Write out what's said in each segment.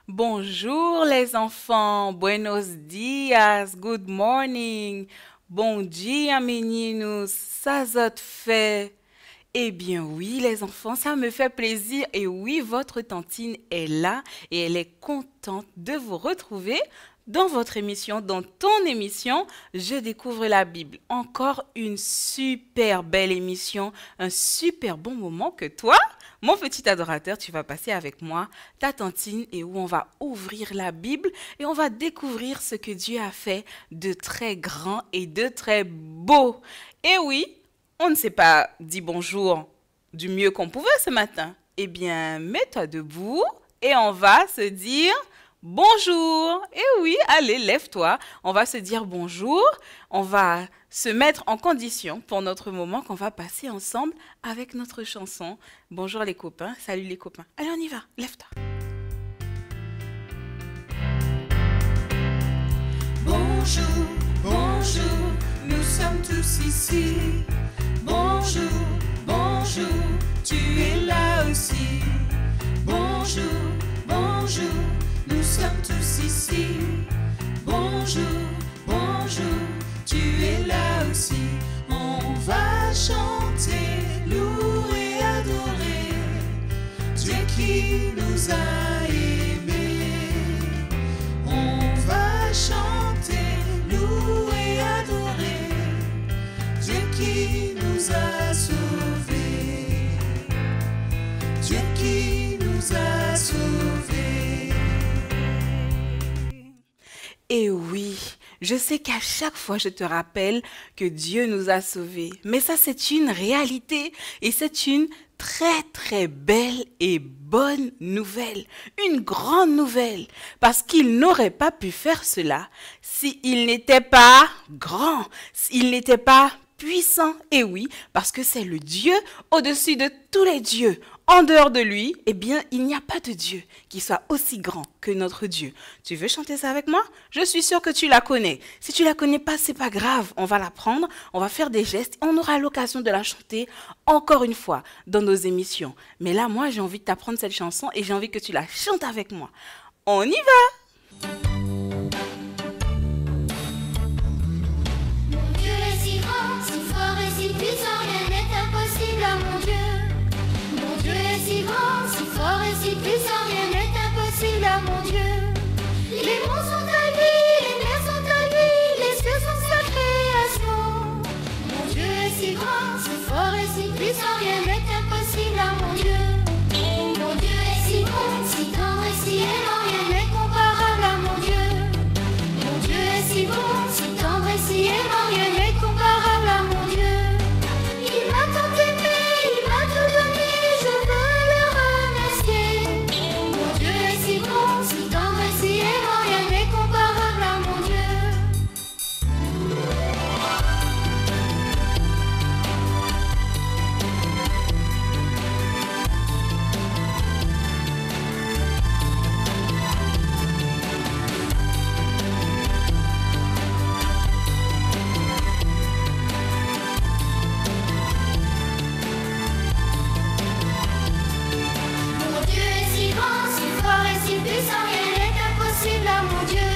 Bonjour les enfants, buenos dias, good morning, bom dia meninos, ça zot fait? Eh bien oui les enfants, ça me fait plaisir et oui, votre tantine est là et elle est contente de vous retrouver dans votre émission, dans ton émission, Je découvre la Bible. Encore une super belle émission, un super bon moment que toi, mon petit adorateur, tu vas passer avec moi, ta tantine, et où on va ouvrir la Bible et on va découvrir ce que Dieu a fait de très grand et de très beau. Et oui, on ne s'est pas dit bonjour du mieux qu'on pouvait ce matin. Eh bien, mets-toi debout et on va se dire bonjour. Et oui, allez, lève-toi. On va se dire bonjour. On va se mettre en condition pour notre moment qu'on va passer ensemble avec notre chanson. Bonjour les copains. Salut les copains. Allez, on y va. Lève-toi. Bonjour, bonjour, nous sommes tous ici. Bonjour, bonjour, tu es là aussi. Bonjour, bonjour, nous sommes tous ici. Bonjour, bonjour, tu es là aussi. On va chanter, louer, adorer Dieu qui nous a aimés. On va chanter, louer, adorer Dieu qui nous a sauvés. Dieu qui nous a sauvés. Et oui, je sais qu'à chaque fois je te rappelle que Dieu nous a sauvés. Mais ça, c'est une réalité et c'est une très très belle et bonne nouvelle, une grande nouvelle, parce qu'il n'aurait pas pu faire cela s'il n'était pas grand, s'il n'était pas puissant. Et oui, parce que c'est le Dieu au-dessus de tous les dieux. En dehors de lui, eh bien, il n'y a pas de Dieu qui soit aussi grand que notre Dieu. Tu veux chanter ça avec moi? Je suis sûre que tu la connais. Si tu la connais pas, c'est pas grave. On va la prendre, on va faire des gestes. On aura l'occasion de la chanter encore une fois dans nos émissions. Mais là, moi, j'ai envie de t'apprendre cette chanson et j'ai envie que tu la chantes avec moi. On y va! Mon Dieu est si grand, si fort et si puissant, rien n'est impossible à mon Dieu. Mon Dieu est si grand, si fort et si puissant, rien n'est impossible à mon Dieu. Les monts sont à lui, les mers sont à lui, les cieux sont sa création. Mon Dieu est si grand, si fort et si puissant, rien n'est impossible à mon Dieu. Mon Dieu est si bon, si tendre et si aimant, rien n'est comparable à mon Dieu. Mon Dieu est si bon, si tendre et si aimant, rien n'est comparable à mon Dieu. Il m'a tant aimé, il m'a tout donné, je veux le remercier. Mon Dieu est si bon, si tendre et si aimant, rien n'est comparable à mon Dieu. Mon Dieu est si grand, si fort et si puissant, rien n'est impossible à mon Dieu.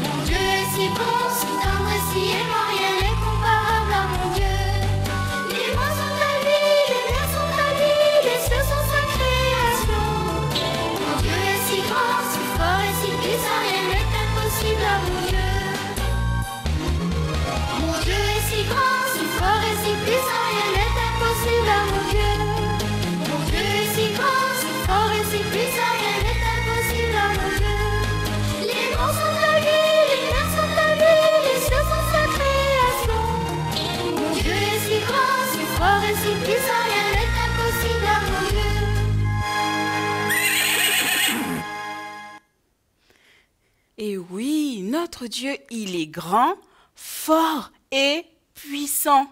Mon Dieu est si bon, si tendre et si aimant, rien n'est comparable à mon Dieu. Les monts sont à lui, les mers sont à lui, les cieux sont sa création. Mon Dieu est si grand, si fort et si puissant, rien n'est impossible à mon Dieu. Mon Dieu est si grand, si fort et si puissant, rien n'est impossible à mon Dieu. Mon Dieu est si grand, si fort et si puissant, rien n'est impossible à mon Dieu. Les monts sont à lui, les mers sont à lui, les cieux sont sa création. Mon Dieu est si grand, si fort et si puissant, rien n'est impossible à mon Dieu. Et oui, notre Dieu, il est grand, fort et puissant.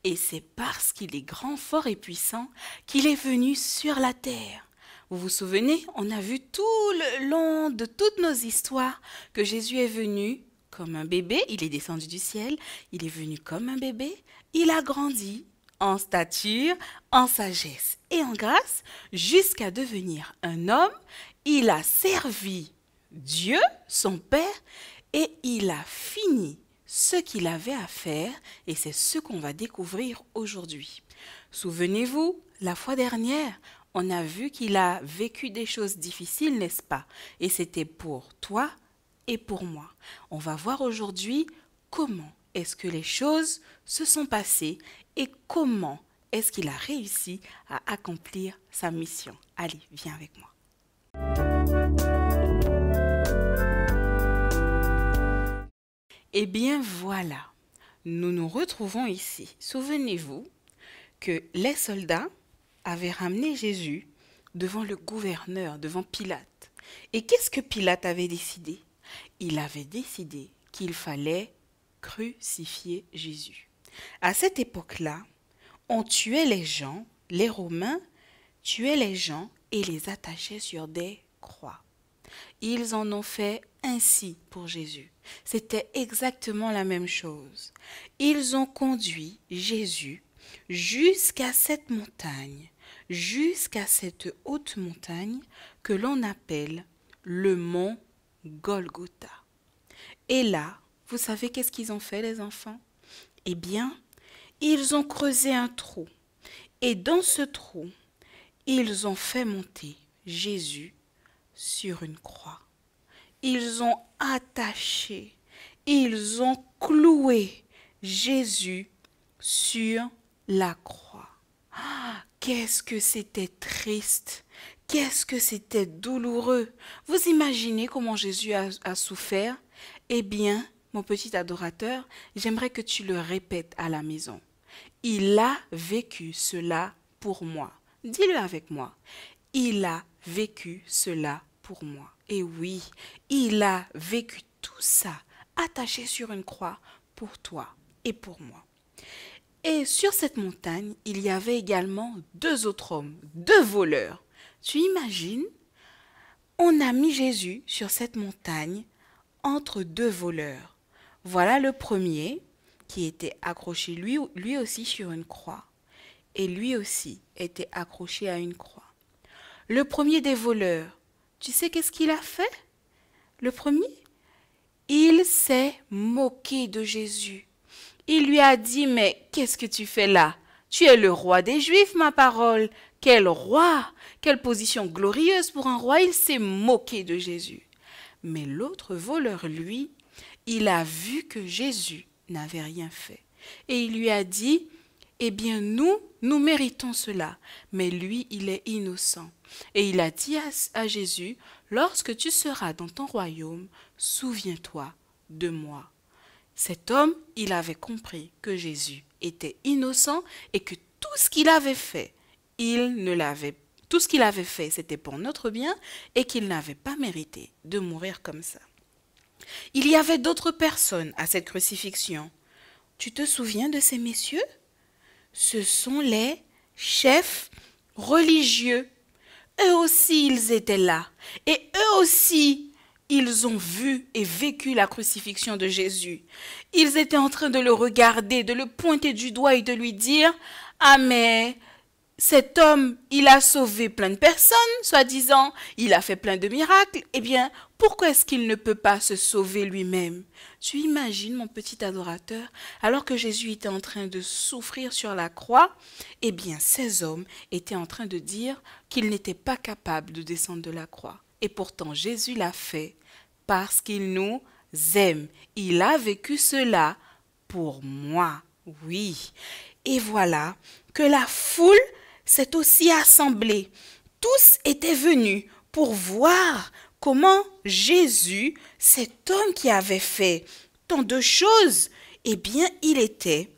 Et c'est parce qu'il est grand, fort et puissant qu'il est venu sur la terre. Vous vous souvenez, on a vu tout le long de toutes nos histoires que Jésus est venu comme un bébé, il est descendu du ciel, il est venu comme un bébé, il a grandi en stature, en sagesse et en grâce, jusqu'à devenir un homme. Il a servi Dieu, son Père, et il a fini ce qu'il avait à faire, et c'est ce qu'on va découvrir aujourd'hui. Souvenez-vous, la fois dernière, on a vu qu'il a vécu des choses difficiles, n'est-ce pas? Et c'était pour toi et pour moi. On va voir aujourd'hui comment est-ce que les choses se sont passées et comment est-ce qu'il a réussi à accomplir sa mission. Allez, viens avec moi. Eh bien voilà, nous nous retrouvons ici. Souvenez-vous que les soldats avaient ramené Jésus devant le gouverneur, devant Pilate. Et qu'est-ce que Pilate avait décidé? Il avait décidé qu'il fallait crucifier Jésus. À cette époque-là, on tuait les gens, les Romains tuaient les gens et les attachaient sur des croix. Ils en ont fait ainsi pour Jésus. C'était exactement la même chose. Ils ont conduit Jésus jusqu'à cette montagne, jusqu'à cette haute montagne que l'on appelle le mont Golgotha. Et là, vous savez qu'est-ce qu'ils ont fait, les enfants? Eh bien, ils ont creusé un trou. Et dans ce trou, ils ont fait monter Jésus sur une croix. Ils ont attaché, ils ont cloué Jésus sur la croix. Ah, qu'est-ce que c'était triste, qu'est-ce que c'était douloureux. Vous imaginez comment Jésus a souffert? Eh bien, mon petit adorateur, j'aimerais que tu le répètes à la maison. Il a vécu cela pour moi. Dis-le avec moi. Il a vécu cela pour moi. Et oui, il a vécu tout ça attaché sur une croix pour toi et pour moi. Et sur cette montagne, il y avait également 2 autres hommes, 2 voleurs. Tu imagines? On a mis Jésus sur cette montagne entre 2 voleurs. Voilà le premier qui était accroché lui aussi sur une croix. Et lui aussi était accroché à une croix. Le premier des voleurs, tu sais qu'est-ce qu'il a fait? Le premier, il s'est moqué de Jésus. Il lui a dit, mais qu'est-ce que tu fais là? Tu es le roi des Juifs, ma parole. Quel roi! Quelle position glorieuse pour un roi! Il s'est moqué de Jésus. Mais l'autre voleur, lui, il a vu que Jésus n'avait rien fait. Et il lui a dit, eh bien nous méritons cela, mais lui, il est innocent. Et il a dit à Jésus, lorsque tu seras dans ton royaume, souviens-toi de moi. Cet homme, il avait compris que Jésus était innocent et que tout ce qu'il avait fait, tout ce qu'il avait fait, c'était pour notre bien et qu'il n'avait pas mérité de mourir comme ça. Il y avait d'autres personnes à cette crucifixion. Tu te souviens de ces messieurs? Ce sont les chefs religieux. Eux aussi, ils étaient là. Et eux aussi, ils ont vu et vécu la crucifixion de Jésus. Ils étaient en train de le regarder, de le pointer du doigt et de lui dire « Ah mais cet homme, il a sauvé plein de personnes, soi-disant, il a fait plein de miracles. Eh bien, pourquoi est-ce qu'il ne peut pas se sauver lui-même » Tu imagines, mon petit adorateur, alors que Jésus était en train de souffrir sur la croix, eh bien, ces hommes étaient en train de dire qu'ils n'étaient pas capables de descendre de la croix. Et pourtant, Jésus l'a fait parce qu'il nous aime. Il a vécu cela pour moi, oui. Et voilà que la foule s'est aussi assemblée. Tous étaient venus pour voir comment Jésus, cet homme qui avait fait tant de choses, eh bien, il était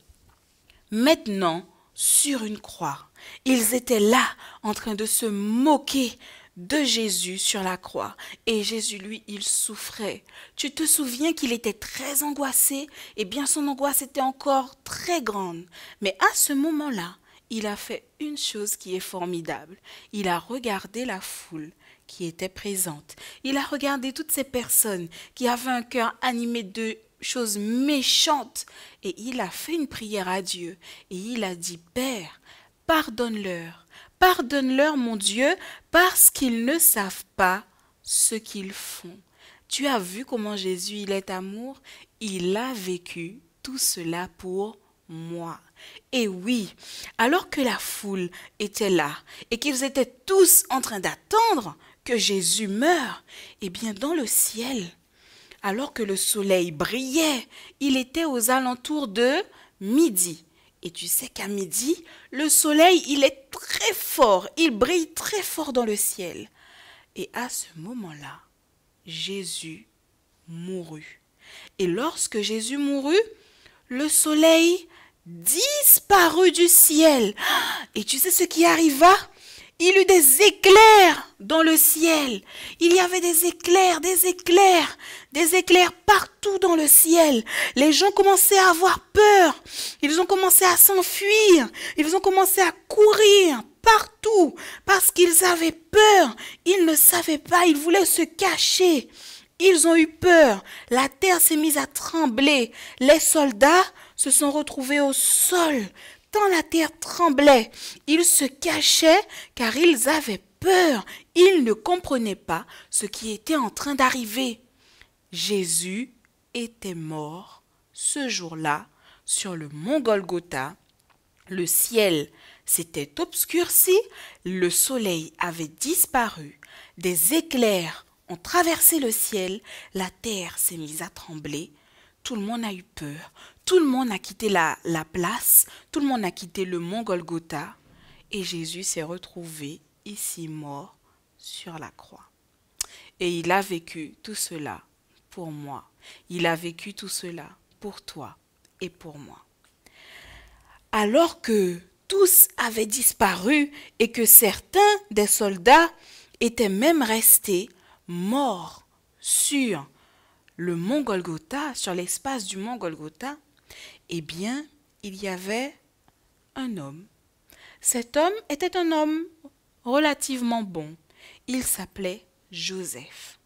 maintenant sur une croix. Ils étaient là en train de se moquer de Jésus sur la croix. Et Jésus, lui, il souffrait. Tu te souviens qu'il était très angoissé? Eh bien, son angoisse était encore très grande. Mais à ce moment-là, il a fait une chose qui est formidable. Il a regardé la foule qui était présente. Il a regardé toutes ces personnes qui avaient un cœur animé de choses méchantes. Et il a fait une prière à Dieu. Et il a dit, Père, pardonne-leur. Pardonne-leur, mon Dieu, parce qu'ils ne savent pas ce qu'ils font. Tu as vu comment Jésus, il est amour? Il a vécu tout cela pour moi. Et oui, alors que la foule était là et qu'ils étaient tous en train d'attendre que Jésus meure, eh bien dans le ciel, alors que le soleil brillait, il était aux alentours de midi. Et tu sais qu'à midi, le soleil, il est très fort, il brille très fort dans le ciel. Et à ce moment-là, Jésus mourut. Et lorsque Jésus mourut, le soleil disparut du ciel. Et tu sais ce qui arriva? Il y eut des éclairs dans le ciel. Il y avait des éclairs partout dans le ciel. Les gens commençaient à avoir peur. Ils ont commencé à s'enfuir. Ils ont commencé à courir partout parce qu'ils avaient peur. Ils ne savaient pas, ils voulaient se cacher. Ils ont eu peur. La terre s'est mise à trembler. Les soldats se sont retrouvés au sol. Tant la terre tremblait, ils se cachaient car ils avaient peur. Ils ne comprenaient pas ce qui était en train d'arriver. Jésus était mort ce jour-là sur le mont Golgotha. Le ciel s'était obscurci, le soleil avait disparu, des éclairs ont traversé le ciel, la terre s'est mise à trembler. Tout le monde a eu peur, tout le monde a quitté la place, tout le monde a quitté le mont Golgotha et Jésus s'est retrouvé ici mort sur la croix. Et il a vécu tout cela pour moi, il a vécu tout cela pour toi et pour moi. Alors que tous avaient disparu et que certains des soldats étaient même restés morts sur le mont Golgotha, sur l'espace du mont Golgotha, eh bien, il y avait un homme. Cet homme était un homme relativement bon. Il s'appelait Joseph.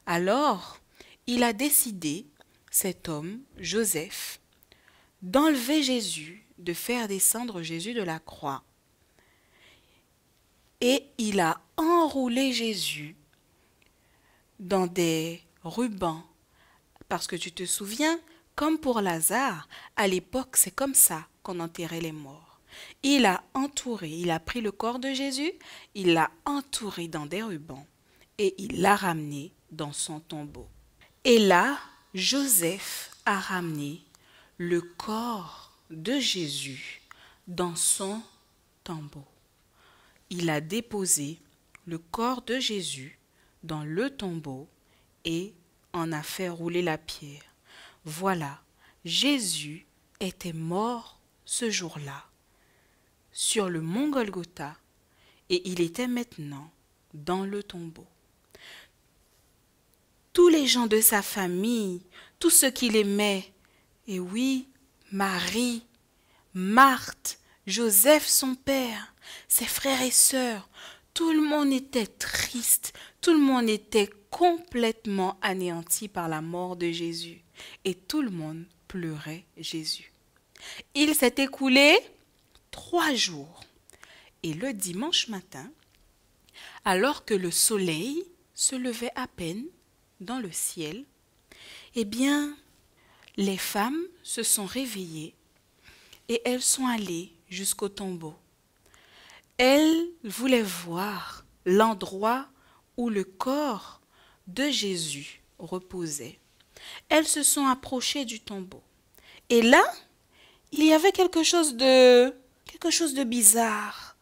Alors, il a décidé, cet homme, Joseph, d'enlever Jésus, de faire descendre Jésus de la croix. Et il a enroulé Jésus dans des rubans. Parce que tu te souviens, comme pour Lazare, à l'époque, c'est comme ça qu'on enterrait les morts. Il a pris le corps de Jésus, il l'a entouré dans des rubans et il l'a ramené dans son tombeau. Et là, Joseph a ramené le corps de Jésus dans son tombeau. Il a déposé le corps de Jésus dans le tombeau et en a fait rouler la pierre. Voilà, Jésus était mort ce jour-là sur le mont Golgotha et il était maintenant dans le tombeau. Tous les gens de sa famille, tous ceux qu'il aimait, et oui, Marie, Marthe, Joseph son père, ses frères et sœurs, tout le monde était triste, tout le monde était complètement anéanti par la mort de Jésus et tout le monde pleurait Jésus. Il s'est écoulé 3 jours et le dimanche matin, alors que le soleil se levait à peine dans le ciel, eh bien, les femmes se sont réveillées et elles sont allées jusqu'au tombeau. Elles voulaient voir l'endroit où le corps de Jésus reposait. Elles se sont approchées du tombeau. Et là, il y avait quelque chose de bizarre.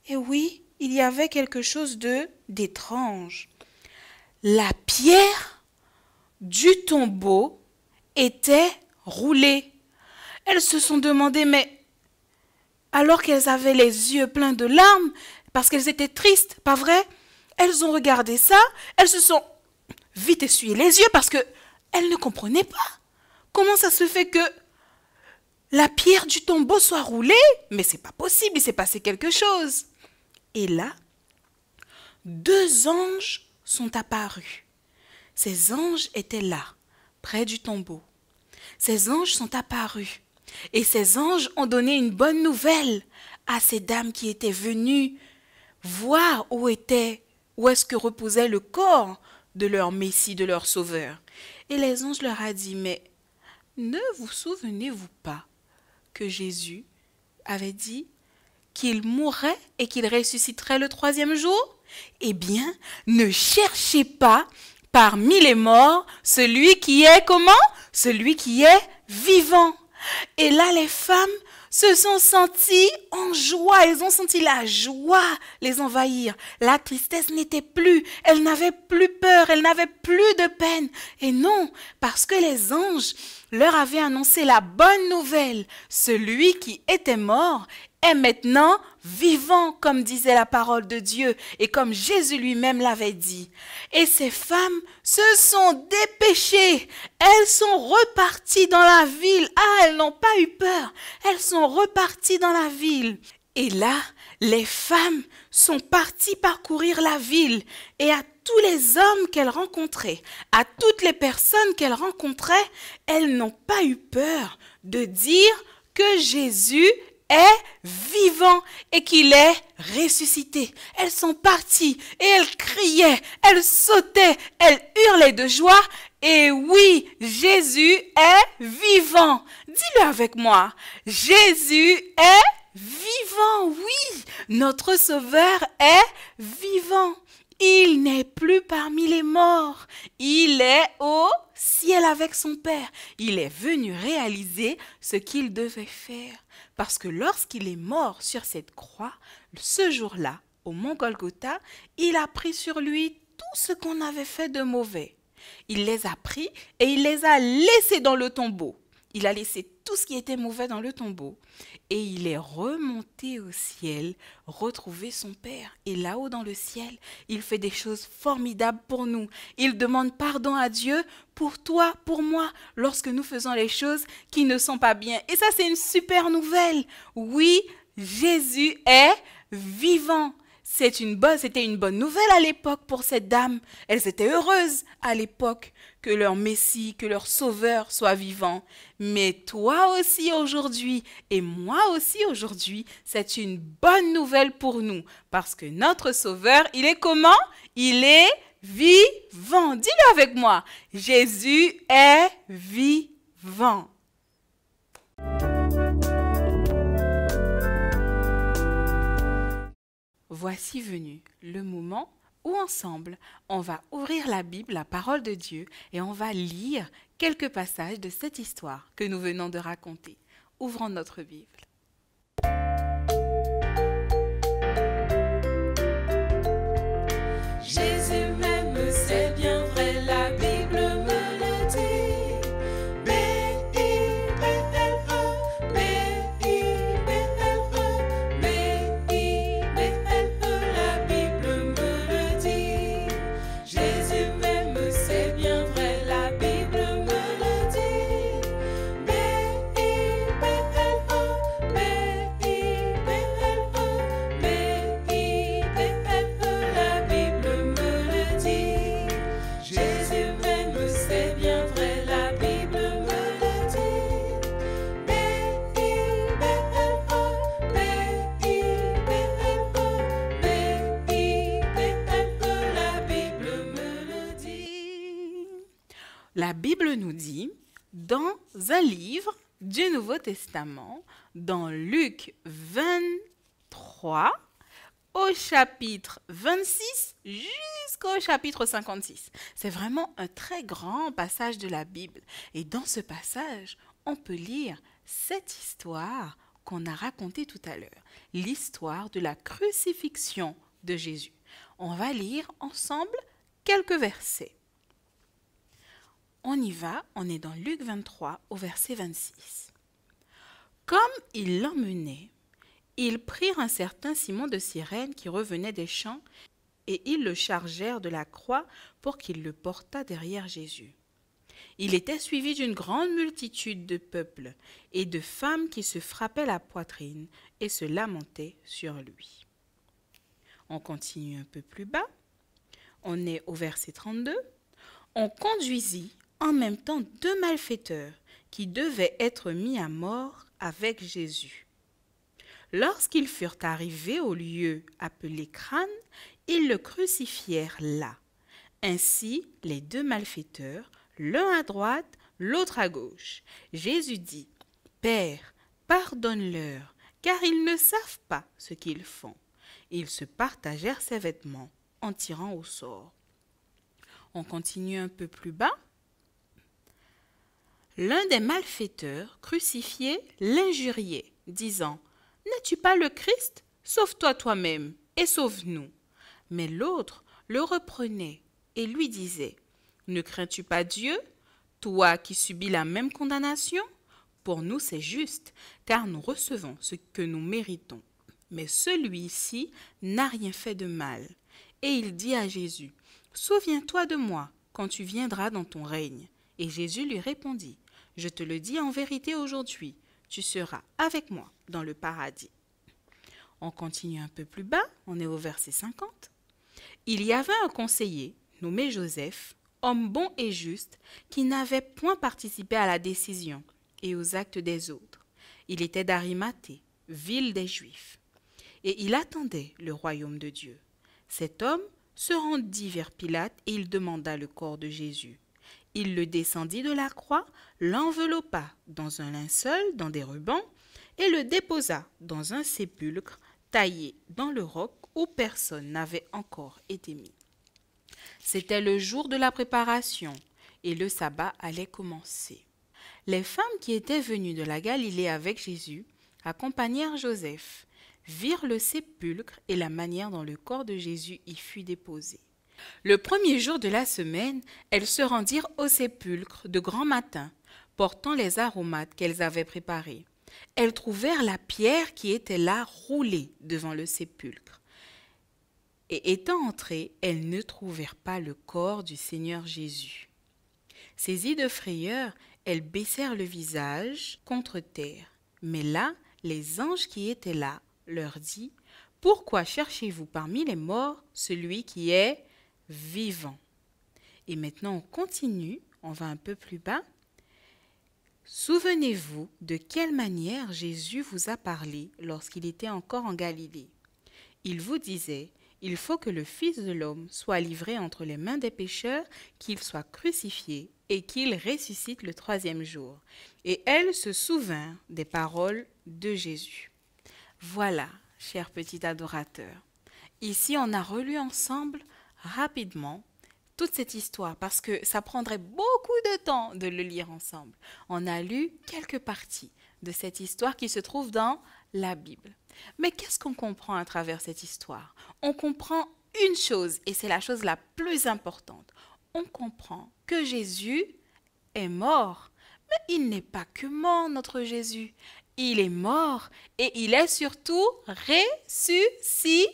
Et oui, il y avait quelque chose d'étrange. La pierre du tombeau était roulée. Elles se sont demandé, mais alors qu'elles avaient les yeux pleins de larmes, parce qu'elles étaient tristes, pas vrai? Elles ont regardé ça, elles se sont vite essuyé les yeux parce qu'elles ne comprenaient pas. Comment ça se fait que la pierre du tombeau soit roulée. Mais c'est pas possible, il s'est passé quelque chose. Et là, 2 anges sont apparus. Ces anges étaient là, près du tombeau. Ces anges sont apparus. Et ces anges ont donné une bonne nouvelle à ces dames qui étaient venues voir où est-ce que reposait le corps de leur Messie, de leur Sauveur. Et les anges leur ont dit, mais ne vous souvenez-vous pas que Jésus avait dit qu'il mourrait et qu'il ressusciterait le 3e jour? Eh bien, ne cherchez pas parmi les morts celui qui est comment? Celui qui est vivant. Et là, les femmes se sont senties en joie. Elles ont senti la joie les envahir. La tristesse n'était plus. Elles n'avaient plus peur. Elles n'avaient plus de peine. Et non, parce que les anges leur avaient annoncé la bonne nouvelle. Celui qui était mort est maintenant vivant, comme disait la parole de Dieu et comme Jésus lui-même l'avait dit. Et ces femmes se sont dépêchées. Elles sont reparties dans la ville. Ah, elles n'ont pas eu peur. Elles sont reparties dans la ville. Et là, les femmes sont parties parcourir la ville et à tous les hommes qu'elles rencontraient, à toutes les personnes qu'elles rencontraient, elles n'ont pas eu peur de dire que Jésus est vivant et qu'il est ressuscité. Elles sont parties et elles criaient, elles sautaient, elles hurlaient de joie. Et oui, Jésus est vivant. Dis-le avec moi. Jésus est vivant, oui. Notre Sauveur est vivant. Il n'est plus parmi les morts. Il est au ciel avec son Père. Il est venu réaliser ce qu'il devait faire. Parce que lorsqu'il est mort sur cette croix, ce jour-là, au mont Golgotha, il a pris sur lui tout ce qu'on avait fait de mauvais. Il les a pris et il les a laissés dans le tombeau. Il a laissé tout ce qui était mauvais dans le tombeau. Et il est remonté au ciel, retrouver son Père. Et là-haut dans le ciel, il fait des choses formidables pour nous. Il demande pardon à Dieu pour toi, pour moi, lorsque nous faisons les choses qui ne sont pas bien. Et ça, c'est une super nouvelle. Oui, Jésus est vivant. C'était une bonne nouvelle à l'époque pour cette dame. Elles étaient heureuses à l'époque que leur Messie, que leur Sauveur soit vivant. Mais toi aussi aujourd'hui et moi aussi aujourd'hui, c'est une bonne nouvelle pour nous. Parce que notre Sauveur, il est comment? Il est vivant. Dis-le avec moi. Jésus est vivant. Voici venu le moment où ensemble, on va ouvrir la Bible, la parole de Dieu, et on va lire quelques passages de cette histoire que nous venons de raconter. Ouvrons notre Bible. Jésus m'aime, c'est bien vrai, la Bible me le dit. B-I-B-L-E, B-I-B-L-E, B-I-B-L-E, la Bible me le dit. Jésus m'aime, c'est bien vrai, la Bible me le dit. B-I-B-L-E, B-I-B-L-E, B-I-B-L-E, la Bible me le dit. Jésus m'aime, c'est bien vrai, la Bible me le dit. B-I-B-L-E, B-I-B-L-E, la Bible me le dit. La Bible nous dit, dans un livre du Nouveau Testament, dans Luc 23, au chapitre 26 jusqu'au chapitre 56. C'est vraiment un très grand passage de la Bible. Et dans ce passage, on peut lire cette histoire qu'on a racontée tout à l'heure. L'histoire de la crucifixion de Jésus. On va lire ensemble quelques versets. On y va, on est dans Luc 23 au verset 26. Comme ils l'emmenaient, ils prirent un certain Simon de Cyrène qui revenait des champs et ils le chargèrent de la croix pour qu'il le portât derrière Jésus. Il était suivi d'une grande multitude de peuples et de femmes qui se frappaient la poitrine et se lamentaient sur lui. On continue un peu plus bas. On est au verset 32. On conduisit en même temps 2 malfaiteurs qui devaient être mis à mort avec Jésus. Lorsqu'ils furent arrivés au lieu appelé Crâne, ils le crucifièrent là. Ainsi, les 2 malfaiteurs, l'un à droite, l'autre à gauche. Jésus dit, « Père, pardonne-leur, car ils ne savent pas ce qu'ils font. » Ils se partagèrent ses vêtements en tirant au sort. On continue un peu plus bas. L'un des malfaiteurs crucifiés l'injuriait, disant, « N'es-tu pas le Christ? Sauve-toi toi-même et sauve-nous. » Mais l'autre le reprenait et lui disait, « Ne crains-tu pas Dieu, toi qui subis la même condamnation? Pour nous c'est juste, car nous recevons ce que nous méritons. Mais celui-ci n'a rien fait de mal. » Et il dit à Jésus, « Souviens-toi de moi quand tu viendras dans ton règne. » Et Jésus lui répondit, « Je te le dis en vérité aujourd'hui, tu seras avec moi dans le paradis. » On continue un peu plus bas, on est au verset 50. Il y avait un conseiller, nommé Joseph, homme bon et juste, qui n'avait point participé à la décision et aux actes des autres. Il était d'Arimathée, ville des Juifs, et il attendait le royaume de Dieu. Cet homme se rendit vers Pilate et il demanda le corps de Jésus. Il le descendit de la croix, l'enveloppa dans un linceul, dans des rubans, et le déposa dans un sépulcre taillé dans le roc où personne n'avait encore été mis. C'était le jour de la préparation et le sabbat allait commencer. Les femmes qui étaient venues de la Galilée avec Jésus accompagnèrent Joseph, virent le sépulcre et la manière dont le corps de Jésus y fut déposé. Le premier jour de la semaine, elles se rendirent au sépulcre de grand matin, portant les aromates qu'elles avaient préparés. Elles trouvèrent la pierre qui était là roulée devant le sépulcre. Et étant entrées, elles ne trouvèrent pas le corps du Seigneur Jésus. Saisies de frayeur, elles baissèrent le visage contre terre. Mais là, les anges qui étaient là leur dit, « Pourquoi cherchez-vous parmi les morts celui qui est vivant ?» Et maintenant on continue, on va un peu plus bas. « Souvenez-vous de quelle manière Jésus vous a parlé lorsqu'il était encore en Galilée. Il vous disait, « Il faut que le Fils de l'homme soit livré entre les mains des pécheurs, qu'il soit crucifié et qu'il ressuscite le 3e jour. » Et elle se souvint des paroles de Jésus. Voilà, chers petits adorateurs. Ici, on a relu ensemble rapidement toute cette histoire parce que ça prendrait beaucoup de temps de le lire ensemble. On a lu quelques parties de cette histoire qui se trouve dans la Bible. Mais qu'est-ce qu'on comprend à travers cette histoire? On comprend une chose et c'est la chose la plus importante. On comprend que Jésus est mort. Mais il n'est pas que mort, notre Jésus. Il est mort et il est surtout ressuscité.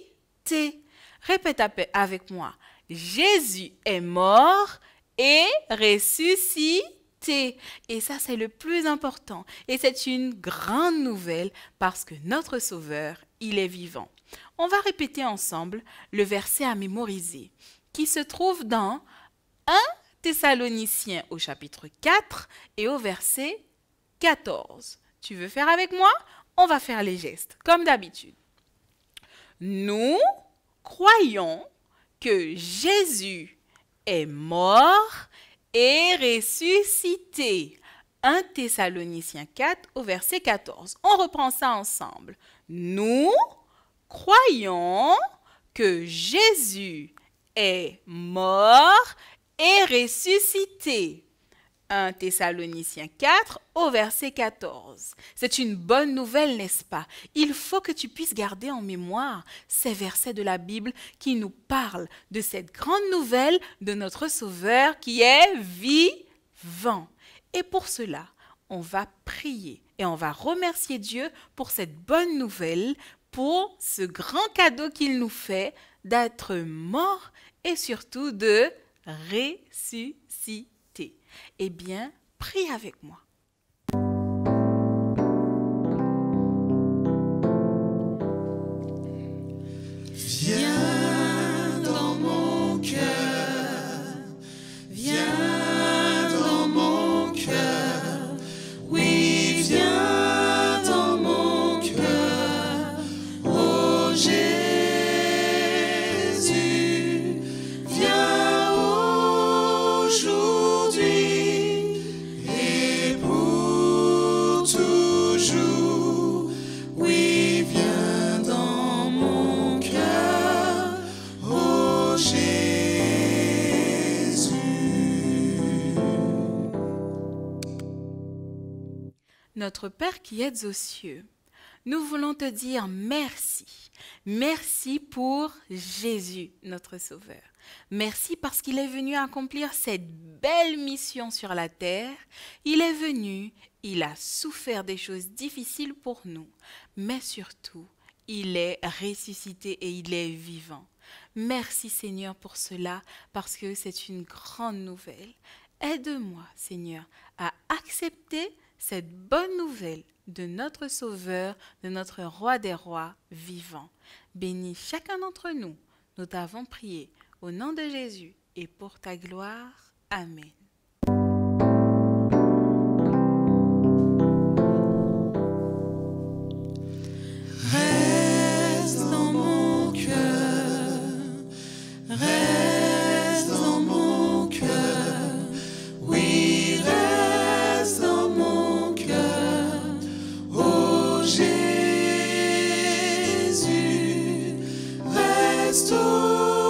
Répète avec moi. Jésus est mort et ressuscité. Et ça, c'est le plus important. Et c'est une grande nouvelle parce que notre Sauveur, il est vivant. On va répéter ensemble le verset à mémoriser qui se trouve dans 1 Thessaloniciens au chapitre 4 et au verset 14. Tu veux faire avec moi? On va faire les gestes, comme d'habitude. Nous croyons que Jésus est mort et ressuscité. 1 Thessaloniciens 4 au verset 14. On reprend ça ensemble. Nous croyons que Jésus est mort et ressuscité. 1 Thessaloniciens 4 au verset 14. C'est une bonne nouvelle, n'est-ce pas? Il faut que tu puisses garder en mémoire ces versets de la Bible qui nous parlent de cette grande nouvelle de notre Sauveur qui est vivant. Et pour cela, on va prier et on va remercier Dieu pour cette bonne nouvelle, pour ce grand cadeau qu'il nous fait d'être mort et surtout de ressusciter. quitter. Eh bien, prie avec moi. Viens dans mon cœur, viens dans mon cœur, oui, viens dans mon cœur, oh Jésus, viens aujourd'hui et pour toujours, oui, viens dans mon cœur, oh Jésus. Notre Père qui êtes aux cieux, nous voulons te dire merci. Merci pour Jésus, notre Sauveur. Merci parce qu'il est venu accomplir cette belle mission sur la terre. Il est venu, il a souffert des choses difficiles pour nous, mais surtout, il est ressuscité et il est vivant. Merci Seigneur pour cela, parce que c'est une grande nouvelle. Aide-moi, Seigneur, à accepter cette bonne nouvelle de notre Sauveur, de notre Roi des rois vivant. Bénis chacun d'entre nous. Nous t'avons prié au nom de Jésus et pour ta gloire. Amen. Reste dans mon cœur, reste dans mon cœur, oui, reste dans mon cœur, oh Jésus, reste aujourd'hui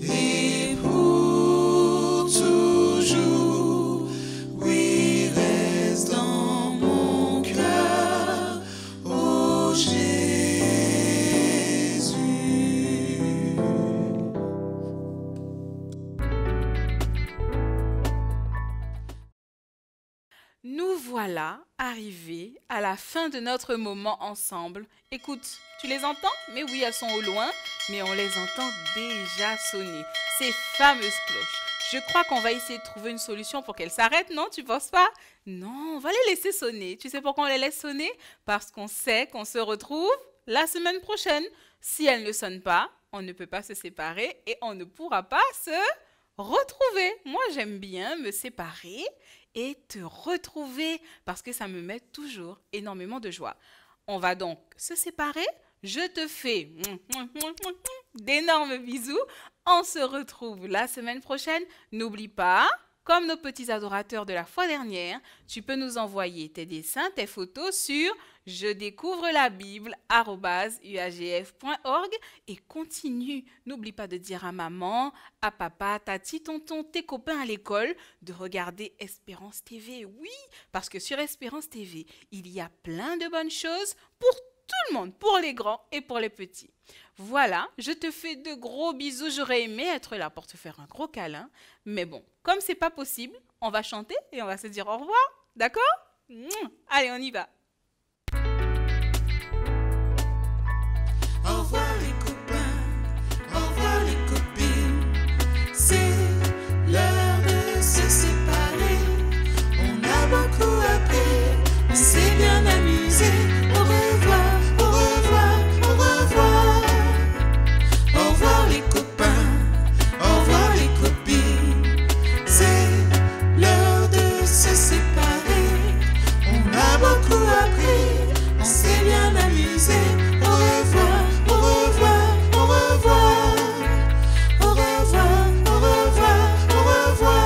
et pour toujours, oui, reste dans mon cœur, oh Jésus. Nous voilà arrivés à la fin de notre moment ensemble. Écoute, tu les entends? Mais oui, elles sont au loin, mais on les entend déjà sonner. Ces fameuses cloches. Je crois qu'on va essayer de trouver une solution pour qu'elles s'arrêtent, non? Tu penses pas? Non, on va les laisser sonner. Tu sais pourquoi on les laisse sonner? Parce qu'on sait qu'on se retrouve la semaine prochaine. Si elles ne sonnent pas, on ne peut pas se séparer et on ne pourra pas se retrouver. Moi, j'aime bien me séparer et te retrouver parce que ça me met toujours énormément de joie. On va donc se séparer. Je te fais d'énormes bisous. On se retrouve la semaine prochaine. N'oublie pas, comme nos petits adorateurs de la fois dernière, tu peux nous envoyer tes dessins, tes photos sur jedécouvre-la-bible@uagf.org et continue. N'oublie pas de dire à maman, à papa, tati, tonton, tes copains à l'école de regarder Espérance TV. Oui, parce que sur Espérance TV, il y a plein de bonnes choses pour tout le monde, pour les grands et pour les petits. Voilà, je te fais de gros bisous. J'aurais aimé être là pour te faire un gros câlin. Mais bon, comme c'est pas possible, on va chanter et on va se dire au revoir. D'accord? Allez, on y va. Au revoir les copains, au revoir les copines, c'est l'heure de se séparer. On a beaucoup appris, on s'est bien amusé. Au revoir, au revoir, au revoir. Au revoir les copains, au revoir les copines, c'est l'heure de se séparer. On a beaucoup appris, on s'est bien amusé. Au revoir. Au revoir, au revoir, au revoir, au revoir, au revoir.